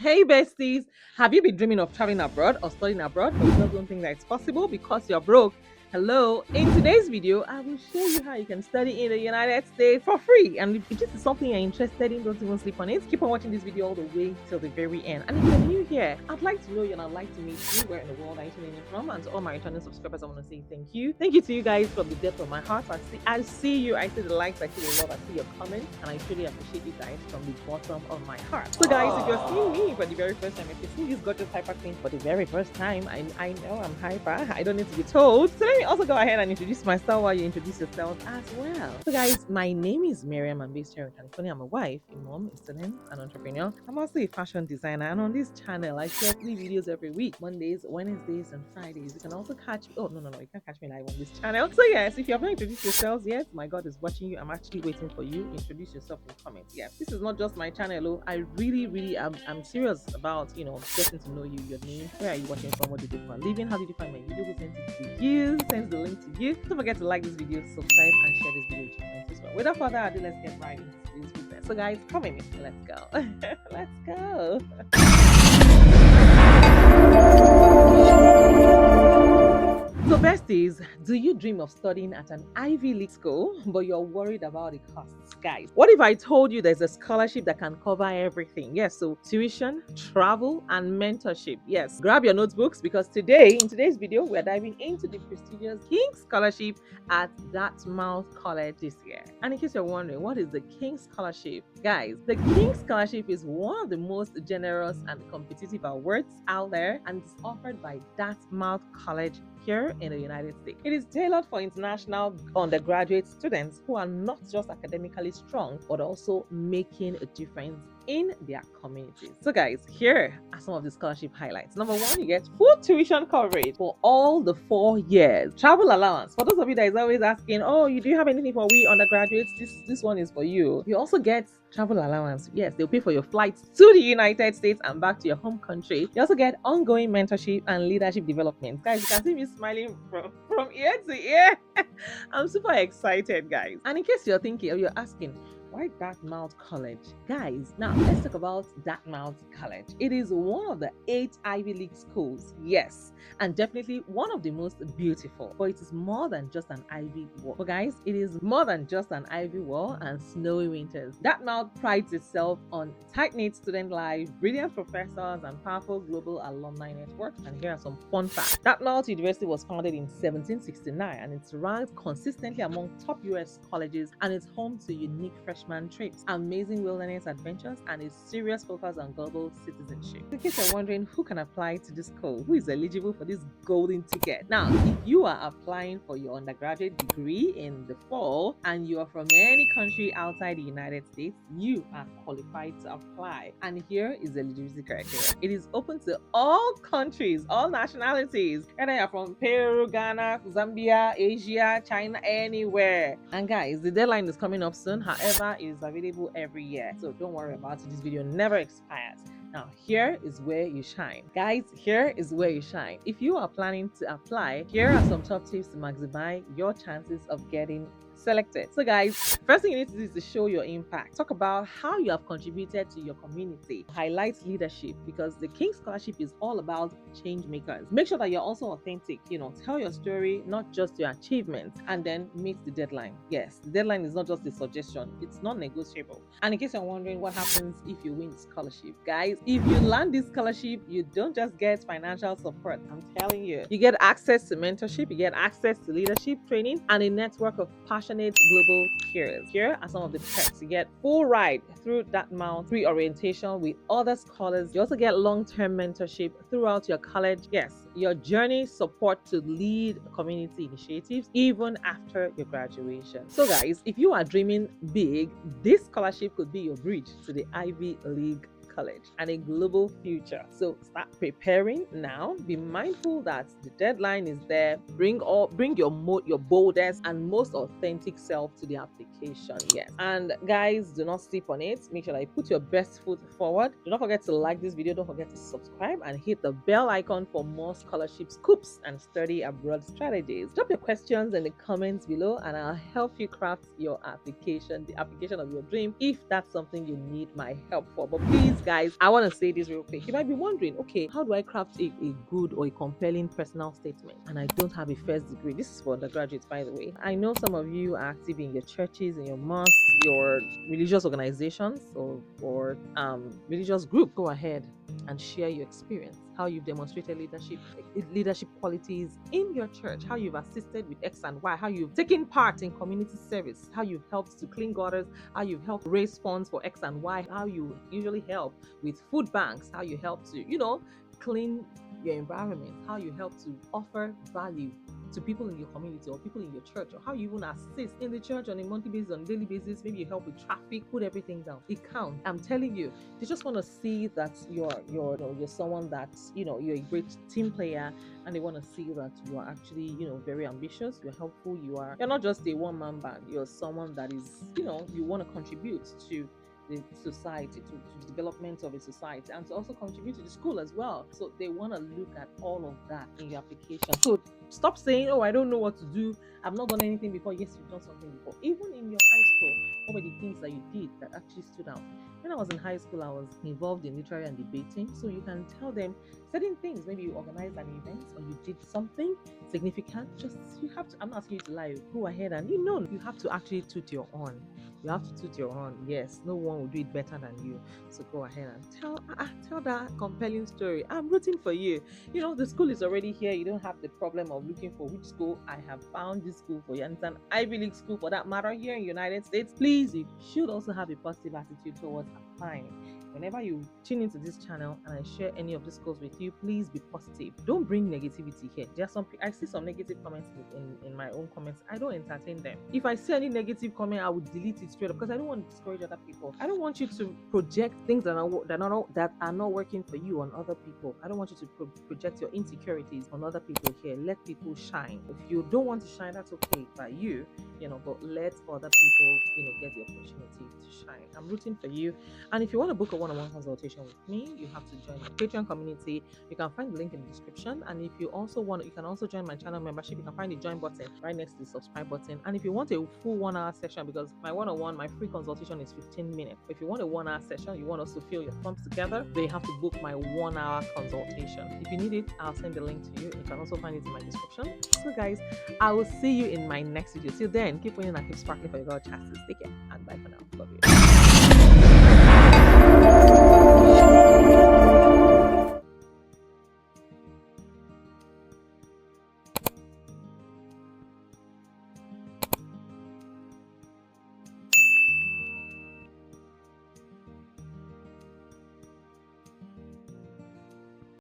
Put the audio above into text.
Hey besties, have you been dreaming of traveling abroad or studying abroad, but you just don't think that it's possible because you're broke? Hello, in today's video, I will show you how you can study in the United States for free. And if this is something you're interested in, don't even sleep on it. Keep on watching this video all the way till the very end. And if you're new here, I'd like to know you and I'd like to meet you. Where in the world are you tuning in from? And to all my returning subscribers, I want to say thank you. Thank you to you guys from the depth of my heart. I see you, I see the likes, I see the love, I see your comments, and I truly appreciate you guys from the bottom of my heart. So guys, if you're seeing me for the very first time, if you're seeing this gorgeous hyper queen for the very first time, I know I'm hyper. I don't need to be told. So let me also go ahead and introduce myself while you introduce yourself as well. So guys, my name is Miriam. I'm based here in California. I'm a wife, a mom, a student, an entrepreneur. I'm also a fashion designer, and on this channel I share 3 videos every week: Mondays, Wednesdays, and Fridays. You can also catch me. Oh no, you can't catch me live on this channel. So yes, if you have not introduced yourselves yet, my God is watching you. I'm actually waiting for you. Introduce yourself in comments. Yeah, this is not just my channel. Oh, I really I'm serious about getting to know you. Your name, where are you watching from, what do you do for a living, how did you find my video, who sent it to you, sends the link to you. Don't forget to like this video, subscribe, and share this video with your friends as well. Without further ado, let's get right into this business. So guys, come with me. Let's go. Let's go. So besties, do you dream of studying at an Ivy League school, but you're worried about the costs? Guys, what if I told you there's a scholarship that can cover everything? Yes, so tuition, travel, and mentorship. Yes, grab your notebooks because today, in today's video, we're diving into the prestigious King's Scholarship at Dartmouth College this year. And in case you're wondering, what is the King's Scholarship? Guys, the King's Scholarship is one of the most generous and competitive awards out there, and it's offered by Dartmouth College here in the United States. It is tailored for international undergraduate students who are not just academically strong, but also making a difference in their communities. So guys, here are some of the scholarship highlights. Number one, you get full tuition coverage for all the 4 years. Travel allowance. For those of you that is always asking, oh, do you have anything for we undergraduates? This one is for you. You also get travel allowance. Yes, they'll pay for your flights to the United States and back to your home country. You also get ongoing mentorship and leadership development. Guys, you can see me smiling from ear to ear. I'm super excited, guys. And in case you're thinking or you're asking, why Dartmouth College? Guys, now let's talk about Dartmouth College. It is one of the 8 Ivy League schools, yes, and definitely one of the most beautiful. But it is more than just an Ivy wall. But guys, it is more than just an Ivy wall and snowy winters. Dartmouth prides itself on tight-knit student life, brilliant professors, and powerful global alumni network. And here are some fun facts. Dartmouth University was founded in 1769, and it's ranked consistently among top US colleges, and it's home to unique freshman trips, amazing wilderness adventures, and a serious focus on global citizenship. In case you're wondering who can apply to this school, who is eligible for this golden ticket. Now, if you are applying for your undergraduate degree in the fall and you are from any country outside the United States, you are qualified to apply. And here is the eligibility criteria. It is open to all countries, all nationalities, whether you're from Peru, Ghana, Zambia, Asia, China, anywhere. And guys, the deadline is coming up soon. However, it is available every year, so don't worry about it. This video never expires. Now, here is where you shine. Guys, here is where you shine. If you are planning to apply, here are some top tips to maximize your chances of getting selected. So guys, first thing you need to do is to show your impact. Talk about how you have contributed to your community. Highlight leadership, because the King's Scholarship is all about change makers. Make sure that you're also authentic. Tell your story, not just your achievements, and then meet the deadline. Yes, the deadline is not just a suggestion, it's not negotiable. And in case you're wondering what happens if you win the scholarship, guys, if you land this scholarship, you don't just get financial support. I'm telling you, you get access to mentorship, you get access to leadership training, and a network of passionate global peers. Here are some of the perks. You get full ride through Dartmouth, free orientation with other scholars. You also get long-term mentorship throughout your college. Yes, your journey support to lead community initiatives even after your graduation. So guys, if you are dreaming big, this scholarship could be your bridge to the Ivy League college and a global future. So start preparing now. Be mindful that the deadline is there. Bring your boldest and most authentic self to the application. Yes, and guys, do not sleep on it. Make sure that you put your best foot forward. Do not forget to like this video. Don't forget to subscribe and hit the bell icon for more scholarship scoops and study abroad strategies. Drop your questions in the comments below and I'll help you craft your application, the application of your dream, if that's something you need my help for. But please things, guys, I want to say this real quick. You might be wondering, okay, how do I craft a good or a compelling personal statement? And I don't have a first degree. This is for undergraduates, by the way. I know some of you are active in your churches, in your mosques, your religious organizations, or religious group. Go ahead and share your experience, how you've demonstrated leadership qualities in your church, how you've assisted with X and Y, how you've taken part in community service, how you've helped to clean gutters, how you've helped raise funds for X and Y, how you usually help with food banks, how you help to, clean your environment, how you help to offer value to people in your community or people in your church, or how you even assist in the church on a monthly basis, on a daily basis. Maybe you help with traffic, put everything down. It counts. I'm telling you, they just want to see that you're someone that you're a great team player, and they want to see that you are actually very ambitious, you're helpful, you're not just a one-man band. You're someone that is you want to contribute to the society, to the development of a society, and to also contribute to the school as well. So they want to look at all of that in your application. So stop saying, oh, I don't know what to do, I've not done anything before. Yes, you've done something before. Even in your high school, what were the things that you did that actually stood out? When I was in high school, I was involved in literary and debating. So you can tell them certain things. Maybe you organized an event or you did something significant. You have to, I'm not asking you to lie, go ahead and you have to actually toot your own. You have to toot your own. Yes, no one will do it better than you. So go ahead and tell that compelling story. I'm rooting for you. The school is already here. You don't have the problem of looking for which school. I have found this school for you. And it's an Ivy League school for that matter here in the United States. Please, you should also have a positive attitude towards applying. Whenever you tune into this channel and I share any of these schools with you, please be positive. Don't bring negativity here. I see some negative comments in my own comments. I don't entertain them. If I see any negative comment, I would delete it straight up because I don't want to discourage other people. I don't want you to project things that are not working for you on other people. I don't want you to project your insecurities on other people here. Let people shine. If you don't want to shine, that's okay by you, but let other people, get the opportunity to shine. I'm rooting for you. And if you want to book a one-on-one consultation with me, you have to join my Patreon community. You can find the link in the description. And if you also you can also join my channel membership. You can find the join button right next to the subscribe button. And if you want a full 1 hour session, because my one-on-one, my free consultation is 15 minutes. If you want a 1 hour session, you want us to feel your thumbs together, then you have to book my 1 hour consultation. If you need it, I'll send the link to you. You can also find it in my description. So guys, I will see you in my next video. Till then, keep winning and keep sparkling for your God chances. Take care and bye for now. Love you.